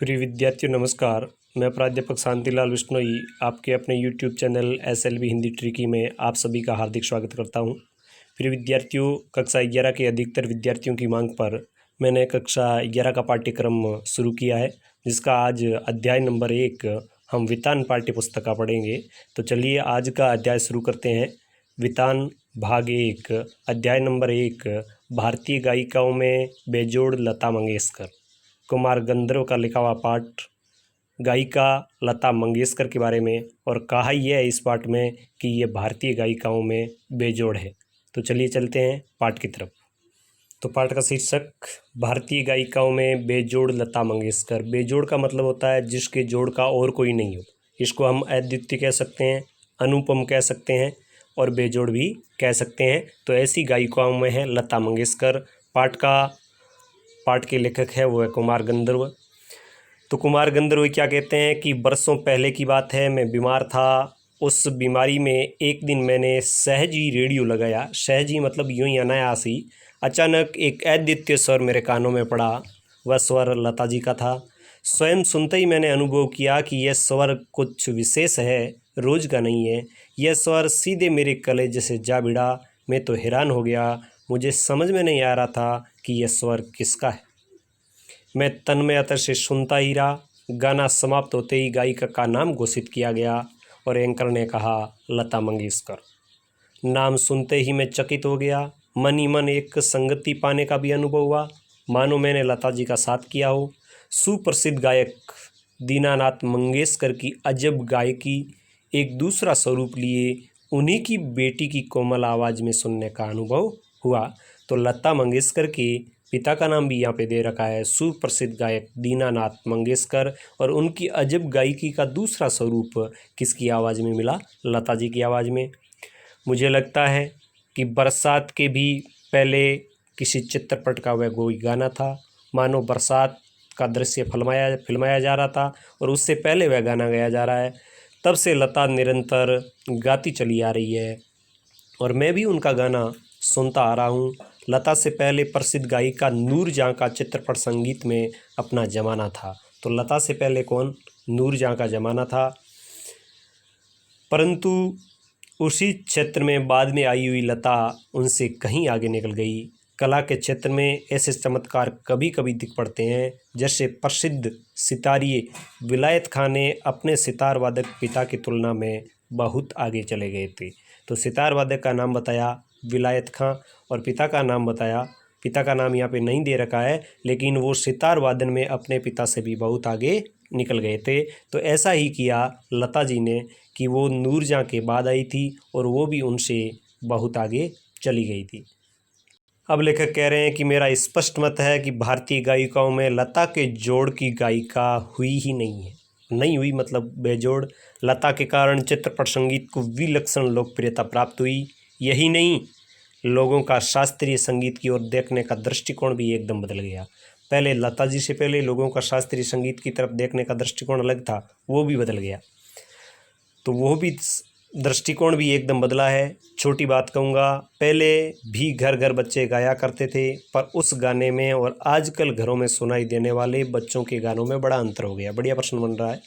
प्रिय विद्यार्थियों नमस्कार। मैं प्राध्यापक शांतिलाल बिश्नोई आपके अपने YouTube channel SLB Hindi tricky में आप सभी का हार्दिक स्वागत करता हूं। प्रिय विद्यार्थियों, कक्षा 11 के अधिकतर विद्यार्थियों की मांग पर मैंने कक्षा 11 का पाठ्यक्रम शुरू किया है, जिसका आज अध्याय नंबर 1 हम वितान पाठ्य पुस्तक का पढ़ेंगे। तो चलिए आज का अध्याय शुरू करते हैं। वितान भाग 1 अध्याय नंबर 1 भारतीय गायिकाओं में बेजोड़ लता मंगेशकर। कुमार गंधर्व का लिखा हुआ पाठ गायिका लता मंगेशकर के बारे में, और कहा यह है इस पाठ में कि ये भारतीय गायिकाओं में बेजोड़ है। तो चलिए चलते हैं पाठ की तरफ। तो पाठ का शीर्षक भारतीय गायिकाओं में बेजोड़ लता मंगेशकर। बेजोड़ का मतलब होता है जिसके जोड़ का और कोई नहीं हो। इसको हम अद्वितीय कह सकते हैं, अनुपम कह सकते हैं और बेजोड़ भी कह सकते हैं। तो ऐसी गायिकाओं में है लता मंगेशकर। पाठ के लेखक है वो है कुमार गंधर्व। तो कुमार गंधर्व क्या कहते हैं कि बरसों पहले की बात है, मैं बीमार था। उस बीमारी में एक दिन मैंने सहज ही रेडियो लगाया। सहज ही मतलब यूं ही अनायास ही। अचानक एक अद्वितीय स्वर मेरे कानों में पड़ा। वह स्वर लता जी का था। स्वयं सुनते ही मैंने अनुभव किया कि यह स्वर कुछ विशेष है, रोज का नहीं है। यह स्वर सीधे मेरे कलेजे से जा भिड़ा। मैं तो हैरान हो गया। मुझे समझ में नहीं आ रहा था कि यह स्वर किसका है। मैं तन्मयता से सुनता ही रहा। गाना समाप्त होते ही गायिका का नाम घोषित किया गया और एंकर ने कहा लता मंगेशकर। नाम सुनते ही मैं चकित हो गया। मन ही मन एक संगति पाने का भी अनुभव हुआ, मानो मैंने लता जी का साथ किया हो। सुप्रसिद्ध गायक दीनानाथ मंगेशकर की अजब गायकी एक दूसरा स्वरूप लिए उन्हीं की बेटी की कोमल आवाज़ में सुनने का अनुभव हुआ। तो लता मंगेशकर के पिता का नाम भी यहाँ पे दे रखा है, सुप्रसिद्ध गायक दीनानाथ मंगेशकर, और उनकी अजब गायकी का दूसरा स्वरूप किसकी आवाज़ में मिला? लता जी की आवाज़ में। मुझे लगता है कि बरसात के भी पहले किसी चित्रपट का वह कोई गाना था, मानो बरसात का दृश्य फिल्माया जा रहा था और उससे पहले वह गाना गाया जा रहा है। तब से लता निरंतर गाती चली आ रही है और मैं भी उनका गाना सुनता आ रहा हूँ। लता से पहले प्रसिद्ध गायिका नूरजहाँ का चित्रपट संगीत में अपना जमाना था। तो लता से पहले कौन? नूरजहाँ का जमाना था। परंतु उसी क्षेत्र में बाद में आई हुई लता उनसे कहीं आगे निकल गई। कला के क्षेत्र में ऐसे चमत्कार कभी कभी दिख पड़ते हैं, जैसे प्रसिद्ध सितारिए विलायत खां ने अपने सितार वादक पिता की तुलना में बहुत आगे चले गए थे। तो सितार वादक का नाम बताया विलायत खां और पिता का नाम बताया, पिता का नाम यहाँ पे नहीं दे रखा है, लेकिन वो सितार वादन में अपने पिता से भी बहुत आगे निकल गए थे। तो ऐसा ही किया लता जी ने कि वो नूरजहाँ के बाद आई थी और वो भी उनसे बहुत आगे चली गई थी। अब लेखक कह रहे हैं कि मेरा स्पष्ट मत है कि भारतीय गायिकाओं में लता के जोड़ की गायिका हुई ही नहीं है। नहीं हुई मतलब बेजोड़। लता के कारण चित्रपट संगीत को विलक्षण लोकप्रियता प्राप्त हुई। यही नहीं, लोगों का शास्त्रीय संगीत की ओर देखने का दृष्टिकोण भी एकदम बदल गया। पहले लता जी से पहले लोगों का शास्त्रीय संगीत की तरफ देखने का दृष्टिकोण अलग था, वो भी बदल गया। तो वो भी दृष्टिकोण भी एकदम बदला है। छोटी बात कहूँगा, पहले भी घर घर बच्चे गाया करते थे, पर उस गाने में और आजकल घरों में सुनाई देने वाले बच्चों के गानों में बड़ा अंतर हो गया। बढ़िया प्रश्न बन रहा है।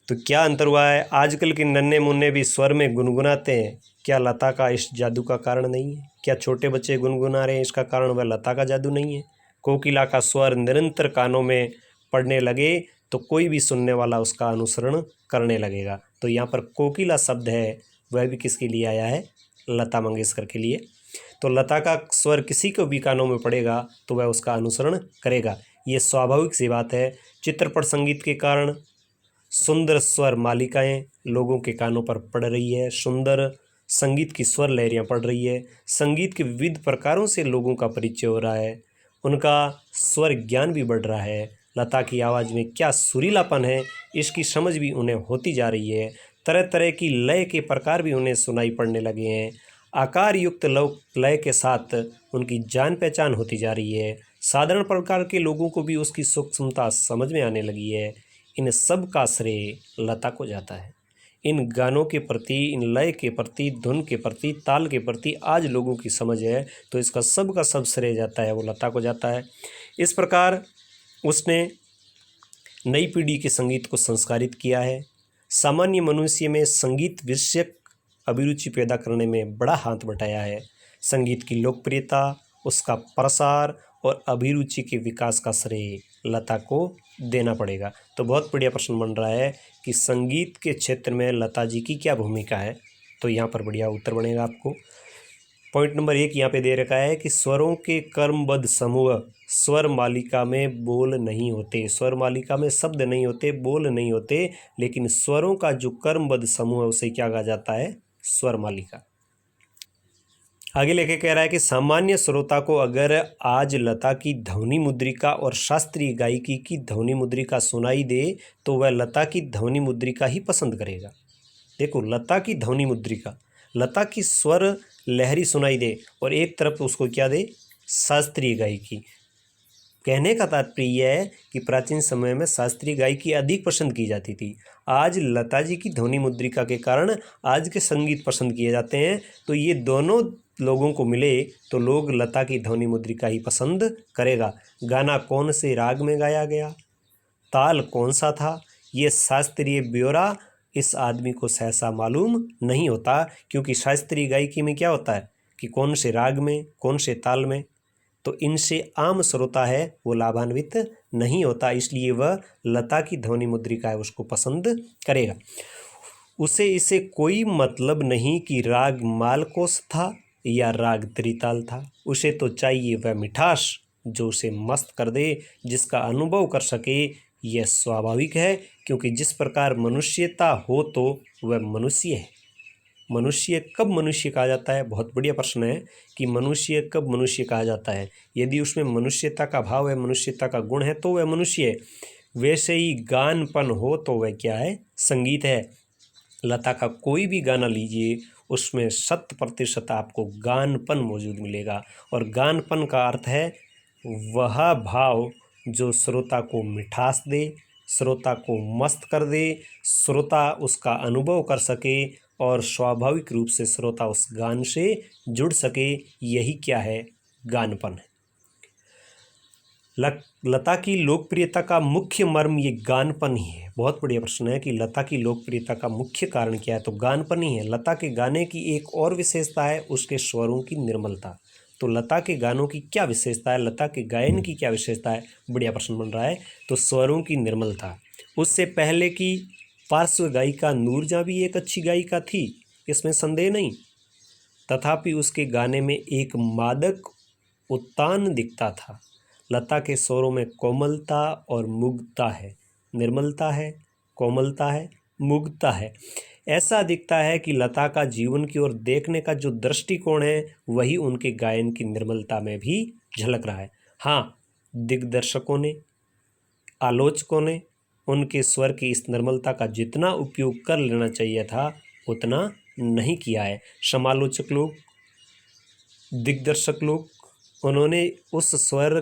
तो क्या अंतर हुआ है? आजकल के नन्हे मुन्ने भी स्वर में गुनगुनाते हैं। क्या लता का इस जादू का कारण नहीं है? क्या छोटे बच्चे गुनगुना रहे हैं, इसका कारण वह लता का जादू नहीं है? कोकिला का स्वर निरंतर कानों में पड़ने लगे तो कोई भी सुनने वाला उसका अनुसरण करने लगेगा। तो यहाँ पर कोकिला शब्द है, वह भी किसके लिए आया है? लता मंगेशकर के लिए। तो लता का स्वर किसी को भी कानों में पड़ेगा तो वह उसका अनुसरण करेगा, ये स्वाभाविक सी बात है। चित्रपट संगीत के कारण सुंदर स्वर मालिकाएं लोगों के कानों पर पड़ रही है। सुंदर संगीत की स्वर लहरियाँ पड़ रही है। संगीत के विविध प्रकारों से लोगों का परिचय हो रहा है, उनका स्वर ज्ञान भी बढ़ रहा है। लता की आवाज़ में क्या सुरीलापन है, इसकी समझ भी उन्हें होती जा रही है। तरह तरह की लय के प्रकार भी उन्हें सुनाई पड़ने लगे हैं। आकार युक्त लय के साथ उनकी जान पहचान होती जा रही है। साधारण प्रकार के लोगों को भी उसकी सूक्ष्मता समझ में आने लगी है। इन सब का श्रेय लता को जाता है। इन गानों के प्रति, इन लय के प्रति, धुन के प्रति, ताल के प्रति आज लोगों की समझ है, तो इसका सब का सब श्रेय जाता है वो लता को जाता है। इस प्रकार उसने नई पीढ़ी के संगीत को संस्कारित किया है। सामान्य मनुष्य में संगीत विषयक अभिरुचि पैदा करने में बड़ा हाथ बटाया है। संगीत की लोकप्रियता, उसका प्रसार और अभिरुचि के विकास का श्रेय लता को देना पड़ेगा। तो बहुत बढ़िया प्रश्न बन रहा है कि संगीत के क्षेत्र में लता जी की क्या भूमिका है, तो यहाँ पर बढ़िया उत्तर बनेगा आपको। पॉइंट नंबर 1 यहाँ पे दे रखा है कि स्वरों के कर्मबद्ध समूह स्वर मालिका में बोल नहीं होते। स्वर मालिका में शब्द नहीं होते, बोल नहीं होते, लेकिन स्वरों का जो कर्मबद्ध समूह है उसे क्या कहा जाता है? स्वर मालिका। आगे लेके कह रहा है कि सामान्य श्रोता को अगर आज लता की ध्वनि मुद्रिका और शास्त्रीय गायकी की ध्वनि मुद्रिका सुनाई दे तो वह लता की ध्वनि मुद्रिका ही पसंद करेगा। देखो, लता की ध्वनि मुद्रिका, लता की स्वर लहरी सुनाई दे और एक तरफ उसको क्या दे? शास्त्रीय गायकी। कहने का तात्पर्य यह है कि प्राचीन समय में शास्त्रीय गायकी अधिक पसंद की जाती थी। आज लता जी की ध्वनि मुद्रिका के कारण आज के संगीत पसंद किए जाते हैं। तो ये दोनों लोगों को मिले तो लोग लता की ध्वनि मुद्रिका ही पसंद करेगा। गाना कौन से राग में गाया गया, ताल कौन सा था, ये शास्त्रीय ब्यौरा इस आदमी को सहसा मालूम नहीं होता, क्योंकि शास्त्रीय गायकी में क्या होता है कि कौन से राग में, कौन से ताल में, तो इनसे आम श्रोता है वो लाभान्वित नहीं होता, इसलिए वह लता की ध्वनि मुद्रिका है उसको पसंद करेगा। उसे इसे कोई मतलब नहीं कि राग मालकोस था या राग त्रिताल था, उसे तो चाहिए वह मिठास जो उसे मस्त कर दे, जिसका अनुभव कर सके। यह स्वाभाविक है, क्योंकि जिस प्रकार मनुष्यता हो तो वह मनुष्य है। मनुष्य कब मनुष्य कहा जाता है? बहुत बढ़िया प्रश्न है कि मनुष्य कब मनुष्य कहा जाता है। यदि उसमें मनुष्यता का भाव है, मनुष्यता का गुण है तो वह मनुष्य है। वैसे ही गानपन हो तो वह क्या है? संगीत है। लता का कोई भी गाना लीजिए, उसमें 100% आपको गानपन मौजूद मिलेगा। और गानपन का अर्थ है वह भाव जो श्रोता को मिठास दे, श्रोता को मस्त कर दे, श्रोता उसका अनुभव कर सके और स्वाभाविक रूप से श्रोता उस गान से जुड़ सके। यही क्या है? गानपन है। लता की लोकप्रियता का मुख्य मर्म ये गानपन ही है। बहुत बढ़िया प्रश्न है कि लता की लोकप्रियता का मुख्य कारण क्या है, तो गानपन ही है। लता के गाने की एक और विशेषता है उसके स्वरों की निर्मलता। तो लता के गानों की क्या विशेषता है, लता के गायन की क्या विशेषता है? बढ़िया प्रश्न बन रहा है। तो स्वरों की निर्मलता। उससे पहले की पार्श्व गायिका नूरजहां भी एक अच्छी गायिका थी, इसमें संदेह नहीं, तथापि उसके गाने में एक मादक उत्तान दिखता था। लता के स्वरों में कोमलता और मुग्धता है, निर्मलता है, कोमलता है, मुग्धता है। ऐसा दिखता है कि लता का जीवन की ओर देखने का जो दृष्टिकोण है वही उनके गायन की निर्मलता में भी झलक रहा है। हाँ, दिग्दर्शकों ने, आलोचकों ने उनके स्वर की इस निर्मलता का जितना उपयोग कर लेना चाहिए था उतना नहीं किया है। समालोचक लोग, दिग्दर्शक लोग, उन्होंने उस स्वर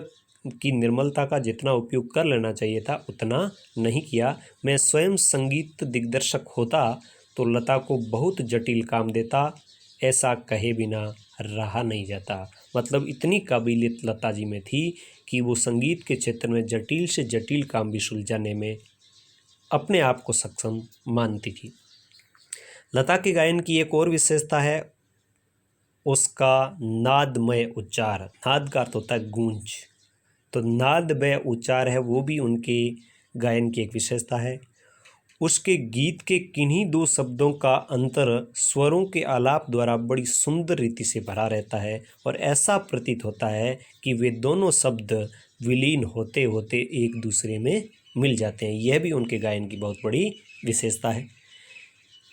की निर्मलता का जितना उपयोग कर लेना चाहिए था उतना नहीं किया। मैं स्वयं संगीत दिग्दर्शक होता तो लता को बहुत जटिल काम देता, ऐसा कहे बिना रहा नहीं जाता। मतलब इतनी काबिलियत लता जी में थी कि वो संगीत के क्षेत्र में जटिल से जटिल काम भी सुलझाने में अपने आप को सक्षम मानती थी। लता के गायन की एक और विशेषता है उसका नादमय उच्चार। नाद का अर्थ होता है गूंज, तो नादमय उच्चार है वो भी उनके गायन की एक विशेषता है। उसके गीत के किन्हीं दो शब्दों का अंतर स्वरों के आलाप द्वारा बड़ी सुंदर रीति से भरा रहता है और ऐसा प्रतीत होता है कि वे दोनों शब्द विलीन होते होते एक दूसरे में मिल जाते हैं। यह भी उनके गायन की बहुत बड़ी विशेषता है।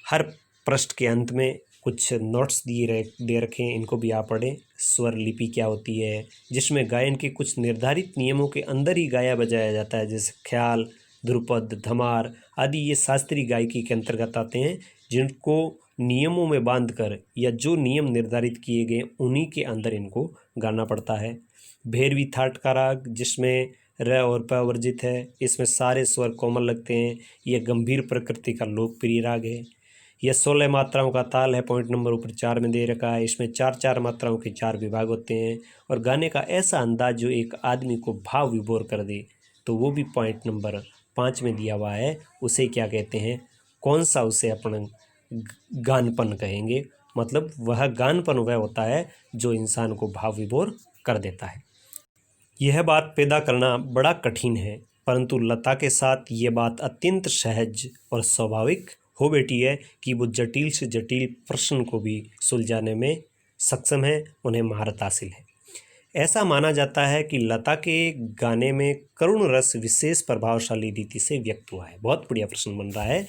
हर पृष्ठ के अंत में कुछ नोट्स दे रखे हैं, इनको भी आप पढ़ें। स्वर लिपि क्या होती है, जिसमें गायन के कुछ निर्धारित नियमों के अंदर ही गाया बजाया जाता है, जैसे ख्याल, ध्रुपद, धमार आदि। ये शास्त्रीय गायकी के अंतर्गत आते हैं, जिनको नियमों में बांधकर या जो नियम निर्धारित किए गए उन्हीं के अंदर इनको गाना पड़ता है। भैरवी थाट का राग जिसमें र और प वर्जित है, इसमें सारे स्वर कोमल लगते हैं। यह गंभीर प्रकृति का लोकप्रिय राग है। यह 16 मात्राओं का ताल है। पॉइंट नंबर ऊपर 4 में दे रखा है। इसमें 4-4 मात्राओं के 4 विभाग होते हैं और गाने का ऐसा अंदाज जो एक आदमी को भाव विभोर कर दे, तो वो भी पॉइंट नंबर 5 में दिया हुआ है उसे क्या कहते हैं, कौन सा उसे अपन गानपन कहेंगे। मतलब वह गानपन वह होता है जो इंसान को भाव विभोर कर देता है। यह बात पैदा करना बड़ा कठिन है, परंतु लता के साथ ये बात अत्यंत सहज और स्वाभाविक हो बैठी है कि वो जटिल से जटिल प्रश्न को भी सुलझाने में सक्षम है, उन्हें महारत हासिल है। ऐसा माना जाता है कि लता के गाने में करुण रस विशेष प्रभावशाली रीति से व्यक्त हुआ है। बहुत बढ़िया प्रश्न बन रहा है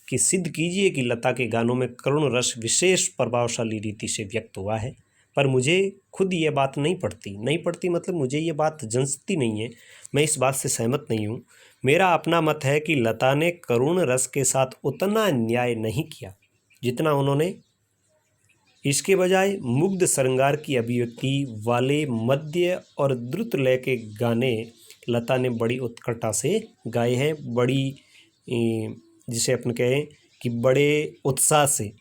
कि सिद्ध कीजिए कि लता के गानों में करुण रस विशेष प्रभावशाली रीति से व्यक्त हुआ है। पर मुझे खुद ये बात नहीं पड़ती मतलब मुझे ये बात जंचती नहीं है, मैं इस बात से सहमत नहीं हूँ। मेरा अपना मत है कि लता ने करुण रस के साथ उतना न्याय नहीं किया जितना उन्होंने इसके बजाय मुग्ध श्रृंगार की अभिव्यक्ति वाले मध्य और द्रुत लय के गाने लता ने बड़ी उत्कटता से गाए हैं। बड़ी जिसे अपन कहें कि बड़े उत्साह से,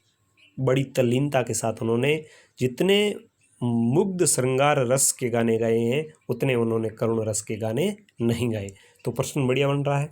बड़ी तल्लीनता के साथ उन्होंने जितने मुग्ध श्रृंगार रस के गाने गाए हैं उतने उन्होंने करुण रस के गाने नहीं गाए। तो प्रश्न बढ़िया बन रहा है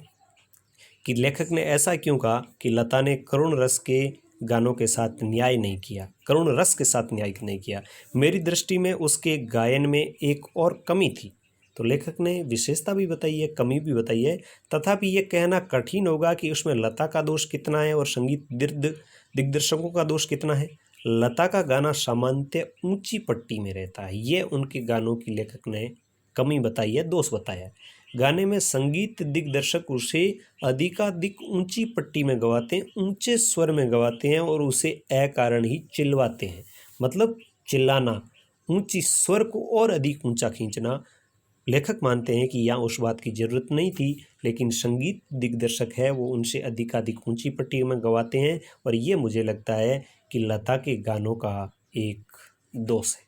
कि लेखक ने ऐसा क्यों कहा कि लता ने करुण रस के गानों के साथ न्याय नहीं किया, करुण रस के साथ न्याय नहीं किया। मेरी दृष्टि में उसके गायन में एक और कमी थी। तो लेखक ने विशेषता भी बताई है, कमी भी बताई है, तथापि ये कहना कठिन होगा कि उसमें लता का दोष कितना है और संगीत दिग्दर्शकों का दोष कितना है। लता का गाना सामान्यतः ऊंची पट्टी में रहता है, ये उनके गानों की लेखक ने कमी बताई है, दोष बताया है। गाने में संगीत दिग्दर्शक उसे अधिकाधिक ऊंची पट्टी में गवाते हैं, ऊंचे स्वर में गवाते हैं और उसे अकारण ही चिल्वाते हैं। मतलब चिल्लाना, ऊंची स्वर को और अधिक ऊंचा खींचना। लेखक मानते हैं कि यहाँ उस बात की जरूरत नहीं थी, लेकिन संगीत दिग्दर्शक है वो उनसे अधिकाधिक ऊंची पट्टी में गवाते हैं और ये मुझे लगता है कि लता के गानों का एक दोष है।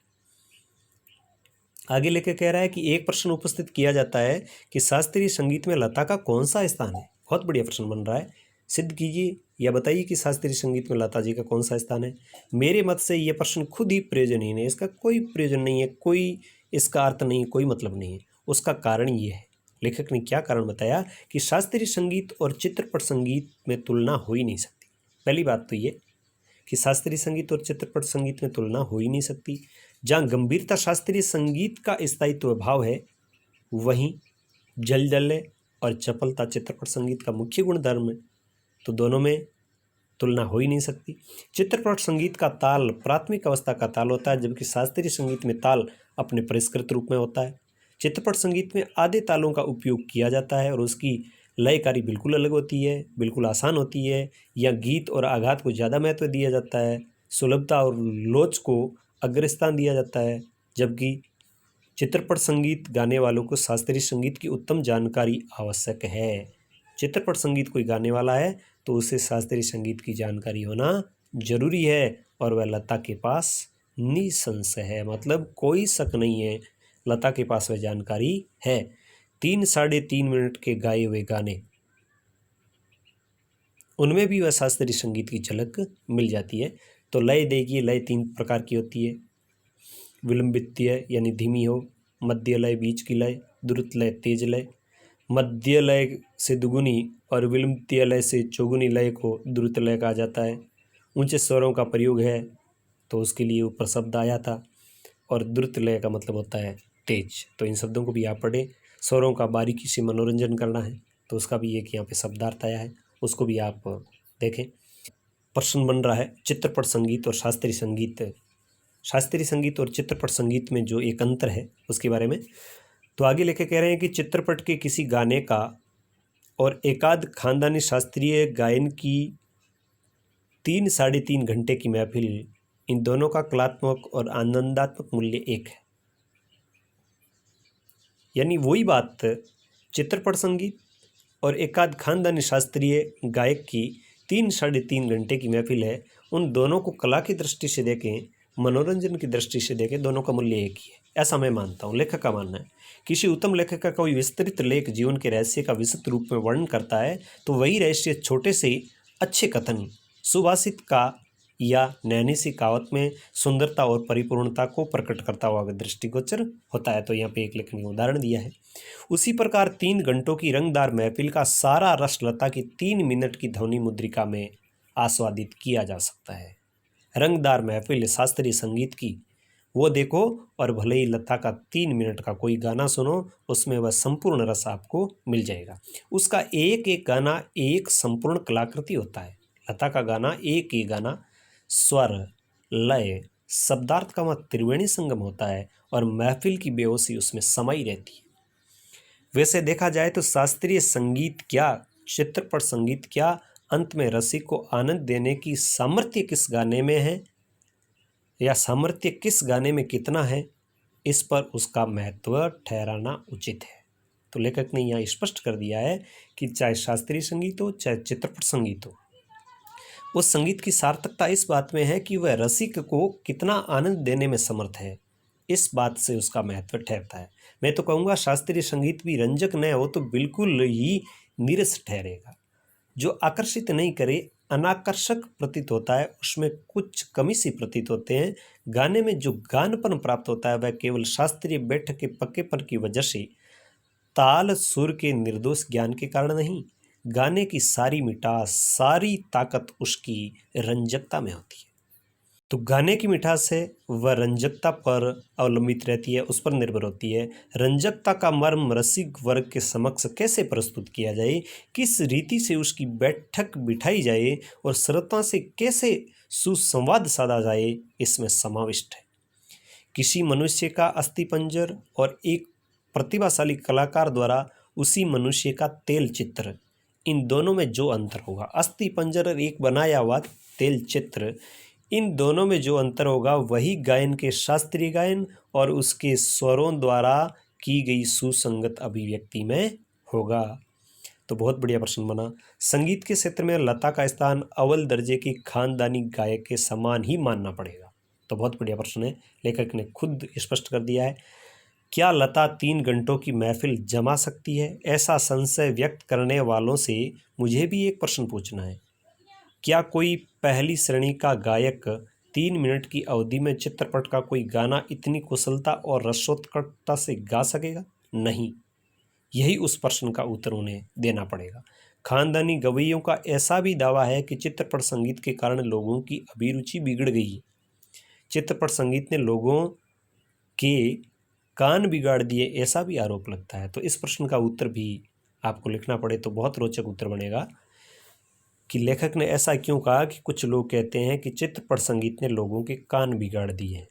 आगे लेकर कह रहा है कि एक प्रश्न उपस्थित किया जाता है कि शास्त्रीय संगीत में लता का कौन सा स्थान है। बहुत बढ़िया प्रश्न बन रहा है, सिद्ध कीजिए या बताइए कि शास्त्रीय संगीत में लता जी का कौन सा स्थान है। मेरे मत से यह प्रश्न खुद ही प्रयोजनहीन है, इसका कोई प्रयोजन नहीं है, कोई इसका अर्थ नहीं, कोई मतलब नहीं है। उसका कारण ये है, लेखक ने क्या कारण बताया कि शास्त्रीय संगीत और चित्रपट संगीत में तुलना हो ही नहीं सकती। पहली बात तो ये कि शास्त्रीय संगीत और चित्रपट संगीत में तुलना हो ही नहीं सकती। जहाँ गंभीरता शास्त्रीय संगीत का स्थायित्व भाव है, वहीं जलजल्य और चपलता चित्रपट संगीत का मुख्य गुणधर्म है। तो दोनों में तुलना हो ही नहीं सकती। चित्रपट संगीत का ताल प्राथमिक अवस्था का ताल होता है, जबकि शास्त्रीय संगीत में ताल अपने परिष्कृत रूप में होता है। चित्रपट संगीत में आधे तालों का उपयोग किया जाता है और उसकी लयकारी बिल्कुल अलग होती है, बिल्कुल आसान होती है। या गीत और आघात को ज़्यादा महत्व दिया जाता है, सुलभता और लोच को अग्रस्थान दिया जाता है, जबकि चित्रपट संगीत गाने वालों को शास्त्रीय संगीत की उत्तम जानकारी आवश्यक है। चित्रपट संगीत कोई गाने वाला है तो उसे शास्त्रीय संगीत की जानकारी होना जरूरी है और वह लता के पास निसंशय है। मतलब कोई शक नहीं है, लता के पास वह जानकारी है। 3-3.5 मिनट के गाए हुए गाने, उनमें भी वह शास्त्रीय संगीत की झलक मिल जाती है। तो लय देखिए, लय 3 प्रकार की होती है, विलंबित यानी धीमी हो, मध्य लय बीच की लय, द्रुत लय तेज लय। मध्य लय से दुगुनी और विलंबित लय से चौगुनी लय को द्रुत लय कहा जाता है। ऊंचे स्वरों का प्रयोग है तो उसके लिए ऊपर शब्द आया था, और द्रुत लय का मतलब होता है तेज। तो इन शब्दों को भी आप पढ़ें। स्वरों का बारीकी से मनोरंजन करना है तो उसका भी एक यहाँ पे शब्दार्थ आया है, उसको भी आप देखें। प्रश्न बन रहा है चित्रपट संगीत और शास्त्रीय संगीत, शास्त्रीय संगीत और चित्रपट संगीत में जो एक अंतर है उसके बारे में। तो आगे लेके कह रहे हैं कि चित्रपट के किसी गाने का और एकाध खानदानी शास्त्रीय गायन की 3-3.5 घंटे की महफिल, इन दोनों का कलात्मक और आनंदात्मक मूल्य एक है। यानी वही बात, चित्रपट संगीत और एकाध खानदानी शास्त्रीय गायक की 3-3.5 घंटे की महफिल है, उन दोनों को कला की दृष्टि से देखें, मनोरंजन की दृष्टि से देखें, दोनों का मूल्य एक ही है, ऐसा मैं मानता हूँ। लेखक का मानना है किसी उत्तम लेखक का कोई विस्तृत लेख जीवन के रहस्य का विस्तृत रूप में वर्णन करता है तो वही रहस्य छोटे से अच्छे कथन, सुभाषित का या नैनी सी कहावत में सुंदरता और परिपूर्णता को प्रकट करता हुआ दृष्टिगोचर होता है। तो यहाँ पे एक लेखन का उदाहरण दिया है। उसी प्रकार 3 घंटों की रंगदार महफिल का सारा रस लता की 3 मिनट की ध्वनि मुद्रिका में आस्वादित किया जा सकता है। रंगदार महफिल शास्त्रीय संगीत की वो देखो और भले ही लता का 3 मिनट का कोई गाना सुनो, उसमें वह संपूर्ण रस आपको मिल जाएगा। उसका एक एक गाना एक संपूर्ण कलाकृति होता है। लता का गाना एक एक गाना स्वर, लय, शब्दार्थ का वह त्रिवेणी संगम होता है और महफिल की बेहोशी उसमें समाई रहती है। वैसे देखा जाए तो शास्त्रीय संगीत क्या, चित्रपट संगीत क्या, अंत में रसिक को आनंद देने की सामर्थ्य किस गाने में है या सामर्थ्य किस गाने में कितना है, इस पर उसका महत्व ठहराना उचित है। तो लेखक ने यहाँ स्पष्ट कर दिया है कि चाहे शास्त्रीय संगीत हो चाहे चित्रपट संगीत हो, उस संगीत की सार्थकता इस बात में है कि वह रसिक को कितना आनंद देने में समर्थ है, इस बात से उसका महत्व ठहरता है। मैं तो कहूँगा शास्त्रीय संगीत भी रंजक न हो तो बिल्कुल ही नीरस ठहरेगा। जो आकर्षित नहीं करे, अनाकर्षक प्रतीत होता है, उसमें कुछ कमी सी प्रतीत होते हैं। गाने में जो गानपन प्राप्त होता है वह केवल शास्त्रीय बैठक के पक्केपन की वजह से, ताल सुर के निर्दोष ज्ञान के कारण नहीं, गाने की सारी मिठास, सारी ताकत उसकी रंजकता में होती है। तो गाने की मिठास है वह रंजकता पर अवलंबित रहती है, उस पर निर्भर होती है। रंजकता का मर्म रसिक वर्ग के समक्ष कैसे प्रस्तुत किया जाए, किस रीति से उसकी बैठक बिठाई जाए और श्रोता से कैसे सुसंवाद साधा जाए, इसमें समाविष्ट है। किसी मनुष्य का अस्थिपंजर और एक प्रतिभाशाली कलाकार द्वारा उसी मनुष्य का तेल चित्र, इन दोनों में जो अंतर होगा, अस्थिपंजर और एक बनाया हुआ तेल चित्र, इन दोनों में जो अंतर होगा वही गायन के शास्त्रीय गायन और उसके स्वरों द्वारा की गई सुसंगत अभिव्यक्ति में होगा। तो बहुत बढ़िया प्रश्न बना। संगीत के क्षेत्र में लता का स्थान अव्वल दर्जे की खानदानी गायक के समान ही मानना पड़ेगा। तो बहुत बढ़िया प्रश्न है, लेखक ने खुद स्पष्ट कर दिया है। क्या लता 3 घंटों की महफिल जमा सकती है? ऐसा संशय व्यक्त करने वालों से मुझे भी एक प्रश्न पूछना है। क्या कोई पहली श्रेणी का गायक 3 मिनट की अवधि में चित्रपट का कोई गाना इतनी कुशलता और रसोत्कटता से गा सकेगा? नहीं। यही उस प्रश्न का उत्तर उन्हें देना पड़ेगा। खानदानी गवैयों का ऐसा भी दावा है कि चित्रपट संगीत के कारण लोगों की अभिरुचि बिगड़ गई। चित्रपट संगीत ने लोगों के कान बिगाड़ दिए, ऐसा भी आरोप लगता है। तो इस प्रश्न का उत्तर भी आपको लिखना पड़े तो बहुत रोचक उत्तर बनेगा कि लेखक ने ऐसा क्यों कहा कि कुछ लोग कहते हैं कि चित्रपट संगीत ने लोगों के कान बिगाड़ दिए,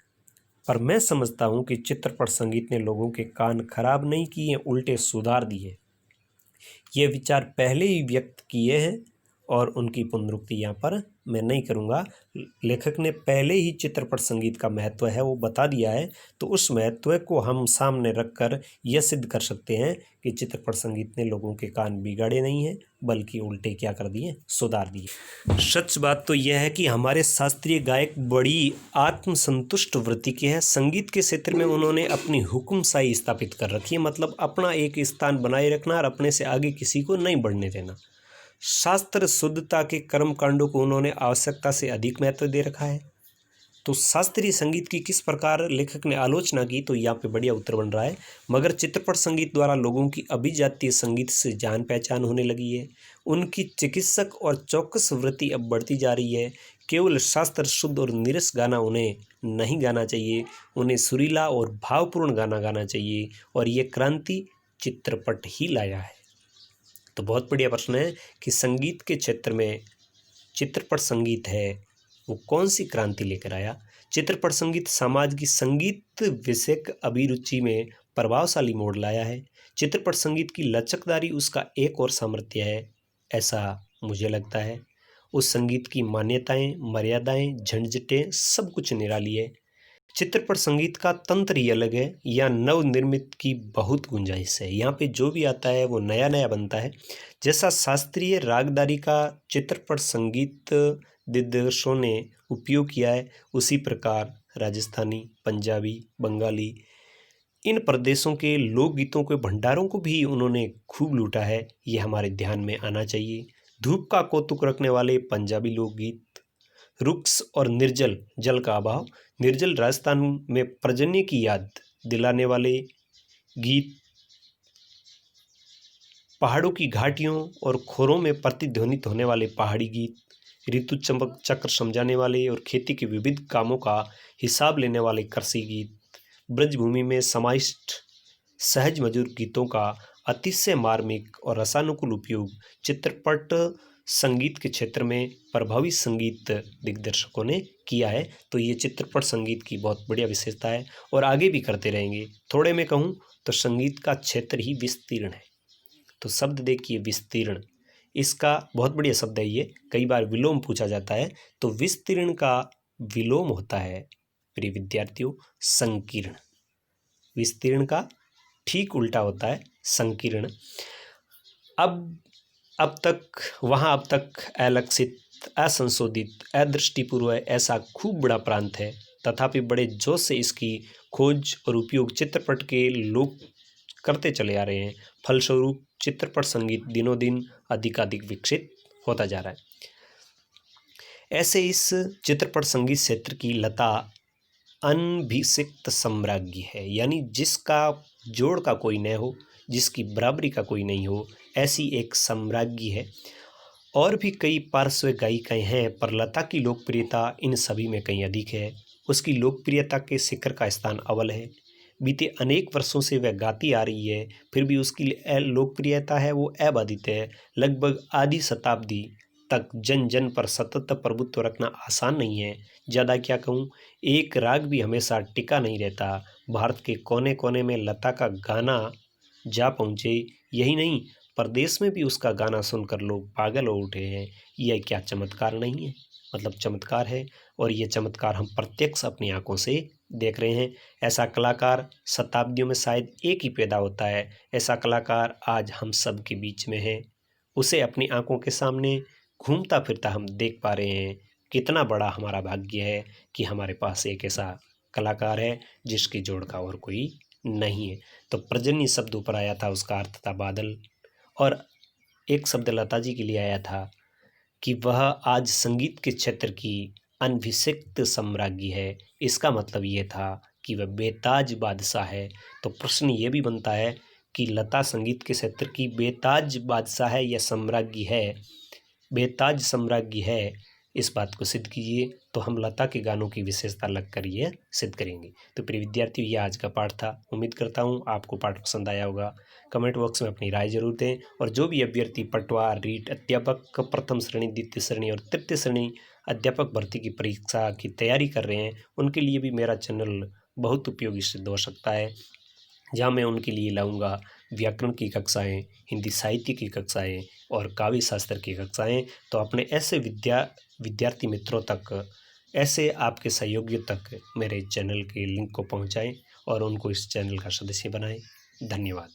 पर मैं समझता हूं कि चित्रपट संगीत ने लोगों के कान खराब नहीं किए, उल्टे सुधार दिए। ये विचार पहले ही व्यक्त किए हैं और उनकी पुनरुक्ति यहाँ पर मैं नहीं करूँगा। लेखक ने पहले ही चित्रपट संगीत का महत्व है वो बता दिया है, तो उस महत्व को हम सामने रखकर यह सिद्ध कर सकते हैं कि चित्रपट संगीत ने लोगों के कान बिगाड़े नहीं हैं, बल्कि उल्टे क्या कर दिए, सुधार दिए। सच बात तो यह है कि हमारे शास्त्रीय गायक बड़ी आत्मसंतुष्ट वृत्ति के हैं। संगीत के क्षेत्र में उन्होंने अपनी हुक्मशाही स्थापित कर रखी है, मतलब अपना एक स्थान बनाए रखना और अपने से आगे किसी को नहीं बढ़ने देना। शास्त्र शुद्धता के कर्म कांडों को उन्होंने आवश्यकता से अधिक महत्व दे रखा है। तो शास्त्रीय संगीत की किस प्रकार लेखक ने आलोचना की, तो यहाँ पे बढ़िया उत्तर बन रहा है। मगर चित्रपट संगीत द्वारा लोगों की अभिजातीय संगीत से जान पहचान होने लगी है। उनकी चिकित्सक और चौकस वृत्ति अब बढ़ती जा रही है। केवल शास्त्र शुद्ध और नीरस गाना उन्हें नहीं गाना चाहिए, उन्हें सुरीला और भावपूर्ण गाना गाना चाहिए, और ये क्रांति चित्रपट ही लाया है। तो बहुत बढ़िया प्रश्न है कि संगीत के क्षेत्र में चित्रपट संगीत है वो कौन सी क्रांति लेकर आया। चित्रपट संगीत समाज की संगीत विषयक अभिरुचि में प्रभावशाली मोड़ लाया है। चित्रपट संगीत की लचकदारी उसका एक और सामर्थ्य है, ऐसा मुझे लगता है। उस संगीत की मान्यताएं, मर्यादाएं, झंझटें सब कुछ निराली है। चित्रपट संगीत का तंत्र ही अलग है, या नवनिर्मित की बहुत गुंजाइश है। यहाँ पे जो भी आता है वो नया नया बनता है। जैसा शास्त्रीय रागदारी का चित्रपट संगीत दिग्दर्शकों ने उपयोग किया है, उसी प्रकार राजस्थानी, पंजाबी, बंगाली, इन प्रदेशों के लोकगीतों के भंडारों को भी उन्होंने खूब लूटा है। ये हमारे ध्यान में आना चाहिए। धूप का कौतुक रखने वाले पंजाबी लोकगीत, रुक्ष और निर्जल जल का अभाव। निर्जल राजस्थान में पर्जन्य की याद दिलाने वाले गीत, पहाड़ों की घाटियों और खोरों में प्रतिध्वनित होने वाले पहाड़ी गीत, ऋतु चमक चक्र समझाने वाले और खेती के विविध कामों का हिसाब लेने वाले कृषि गीत, ब्रजभूमि में समाविष्ट सहज मधुर गीतों का अतिशय मार्मिक और रसानुकूल उपयोग चित्रपट संगीत के क्षेत्र में प्रभावी संगीत दिग्दर्शकों ने किया है। तो ये चित्रपट संगीत की बहुत बढ़िया विशेषता है और आगे भी करते रहेंगे। थोड़े में कहूँ तो संगीत का क्षेत्र ही विस्तीर्ण है। तो शब्द देखिए विस्तीर्ण, इसका बहुत बढ़िया शब्द है ये। कई बार विलोम पूछा जाता है, तो विस्तीर्ण का विलोम होता है प्रिय विद्यार्थियों संकीर्ण। विस्तीर्ण का ठीक उल्टा होता है संकीर्ण। अब तक अलक्षित, असंशोधित, अदृष्टिपूर्व ऐसा खूब बड़ा प्रांत है, तथापि बड़े जोश से इसकी खोज और उपयोग चित्रपट के लोग करते चले आ रहे हैं। फलस्वरूप चित्रपट संगीत दिनों दिन अधिकाधिक विकसित होता जा रहा है। ऐसे इस चित्रपट संगीत क्षेत्र की लता अनभिषिक्त सम्राज्ञी है, यानी जिसका जोड़ का कोई न हो, जिसकी बराबरी का कोई नहीं हो, ऐसी एक सम्राज्ञी है। और भी कई पार्श्व गायिकाएं हैं, पर लता की लोकप्रियता इन सभी में कहीं अधिक है। उसकी लोकप्रियता के शिखर का स्थान अव्वल है। बीते अनेक वर्षों से वह गाती आ रही है, फिर भी उसकी लोकप्रियता है वो अबाधित है। लगभग आधी शताब्दी तक जन जन पर सतत प्रभुत्व रखना आसान नहीं है। ज़्यादा क्या कहूँ, एक राग भी हमेशा टिका नहीं रहता। भारत के कोने कोने में लता का गाना जा पहुँचे, यही नहीं प्रदेश में भी उसका गाना सुनकर लोग पागल हो उठे हैं। यह क्या चमत्कार नहीं है? मतलब चमत्कार है, और ये चमत्कार हम प्रत्यक्ष अपनी आंखों से देख रहे हैं। ऐसा कलाकार शताब्दियों में शायद एक ही पैदा होता है। ऐसा कलाकार आज हम सब के बीच में है। उसे अपनी आंखों के सामने घूमता फिरता हम देख पा रहे हैं। कितना बड़ा हमारा भाग्य है कि हमारे पास एक ऐसा कलाकार है जिसकी जोड़ का और कोई नहीं है। तो पर्जन्य शब्द ऊपर आया था, उसका अर्थ था बादल, और एक शब्द लता जी के लिए आया था कि वह आज संगीत के क्षेत्र की अनभिषिक्त सम्राज्ञी है। इसका मतलब ये था कि वह बेताज बादशाह है। तो प्रश्न ये भी बनता है कि लता संगीत के क्षेत्र की बेताज बादशाह है या सम्राज्ञी है? बेताज सम्राज्ञी है, इस बात को सिद्ध कीजिए, तो हम लता के गानों की विशेषता लग कर ये सिद्ध करेंगे। तो प्रिय विद्यार्थियों, ये आज का पाठ था। उम्मीद करता हूँ आपको पाठ पसंद आया होगा। कमेंट बॉक्स में अपनी राय जरूर दें, और जो भी अभ्यर्थी पटवार, रीट अध्यापक प्रथम श्रेणी, द्वितीय श्रेणी और तृतीय श्रेणी अध्यापक भर्ती की परीक्षा की तैयारी कर रहे हैं, उनके लिए भी मेरा चैनल बहुत उपयोगी सिद्ध हो सकता है, जहाँ मैं उनके लिए लाऊंगा व्याकरण की कक्षाएं, हिंदी साहित्य की कक्षाएं और काव्य शास्त्र की कक्षाएं। तो अपने ऐसे विद्यार्थी मित्रों तक, ऐसे आपके सहयोगियों तक मेरे चैनल के लिंक को पहुंचाएं और उनको इस चैनल का सदस्य बनाएं। धन्यवाद।